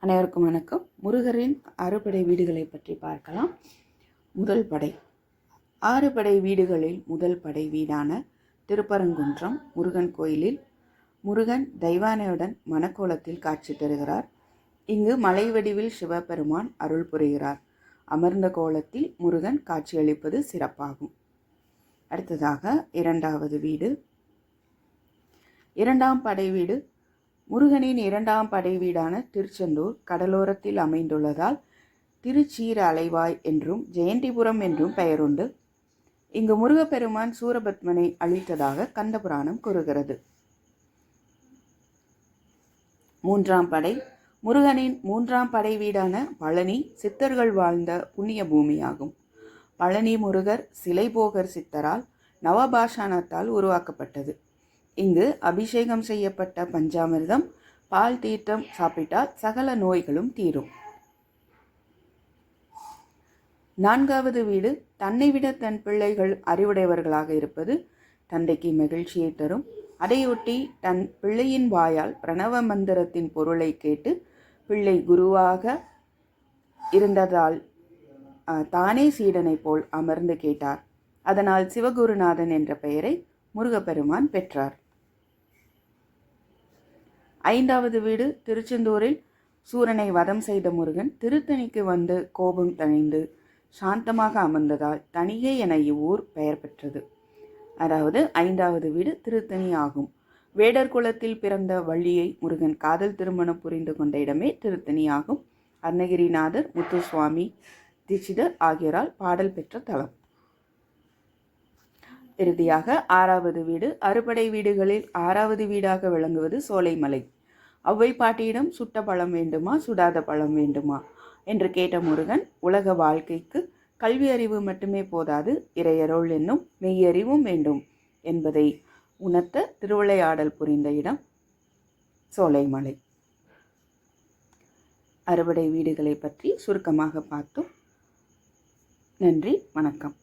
அனைவருக்கும் வணக்கம். முருகரின் அறுபடை வீடுகளை பற்றி பார்க்கலாம். முதல் படை. 6 படை வீடுகளில் முதல் படை வீடான திருப்பரங்குன்றம் முருகன் கோயிலில் முருகன் தெய்வானையுடன் மணக்கோலத்தில் காட்சி தருகிறார். இங்கு மலை வடிவில் சிவபெருமான் அருள் புரிகிறார். அமர்ந்த கோலத்தில் முருகன் காட்சியளிப்பது சிறப்பாகும். அடுத்ததாக இரண்டாவது வீடு. இரண்டாம் படை வீடு முருகனின் இரண்டாம் படை வீடான திருச்செந்தூர் கடலோரத்தில் அமைந்துள்ளதால் திருச்சீர அலைவாய் என்றும் ஜெயந்திபுரம் என்றும் பெயருண்டு. இங்கு முருகப்பெருமான் சூரபத்மனை அழித்ததாக கந்தபுராணம் கூறுகிறது. மூன்றாம் படை. முருகனின் மூன்றாம் படை வீடான பழனி சித்தர்கள் வாழ்ந்த புண்ணிய பூமியாகும். பழனி முருகர் சிலைபோகர் சித்தரால் நவபாஷாணத்தால் உருவாக்கப்பட்டது. இங்கு அபிஷேகம் செய்யப்பட்ட பஞ்சாமிர்தம் பால் தீர்த்தம் சாப்பிட்டால் சகல நோய்களும் தீரும். நான்காவது வீடு. தன்னை விட தன் பிள்ளைகள் அறிவுடையவர்களாக இருப்பது தந்தைக்கு மகிழ்ச்சியை தரும். அதையொட்டி தன் பிள்ளையின் வாயால் பிரணவ மந்திரத்தின் பொருளை கேட்டு பிள்ளை குருவாக இருந்ததால் தானே சீடனை போல் அமர்ந்து கேட்டார். அதனால் சிவகுருநாதன் என்ற பெயரை முருகப்பெருமான் பெற்றார். ஐந்தாவது வீடு. திருச்செந்தூரில் சூரனை வதம் செய்த முருகன் திருத்தணிக்கு வந்து கோபம் தணிந்து சாந்தமாக அமர்ந்ததால் தணிகை என இவ்வூர் பெயர் பெற்றது. அதாவது ஐந்தாவது வீடு திருத்தணி ஆகும். வேடர் குலத்தில் பிறந்த வள்ளியை முருகன் காதல் திருமணம் புரிந்து கொண்ட இடமே திருத்தணி ஆகும். அருணகிரிநாதர், முத்துசுவாமி தீட்சிதர் ஆகியோரால் பாடல் பெற்ற தலம். இறுதியாக ஆறாவது வீடு. அறுபடை வீடுகளில் 6வது வீடாக விளங்குவது சோலைமலை. ஔவை பாட்டியிடம் சுட்ட பழம் வேண்டுமா சுடாத பழம் வேண்டுமா என்று கேட்ட முருகன் உலக வாழ்க்கைக்கு கல்வி அறிவு மட்டுமே போதாது, இறையருள் என்னும் மெய்யறிவும் வேண்டும் என்பதை உணர்த்த திருவிளையாடல் புரிந்த இடம் சோலைமலை. அறுபடை வீடுகளை பற்றி சுருக்கமாக பார்த்தோம். நன்றி, வணக்கம்.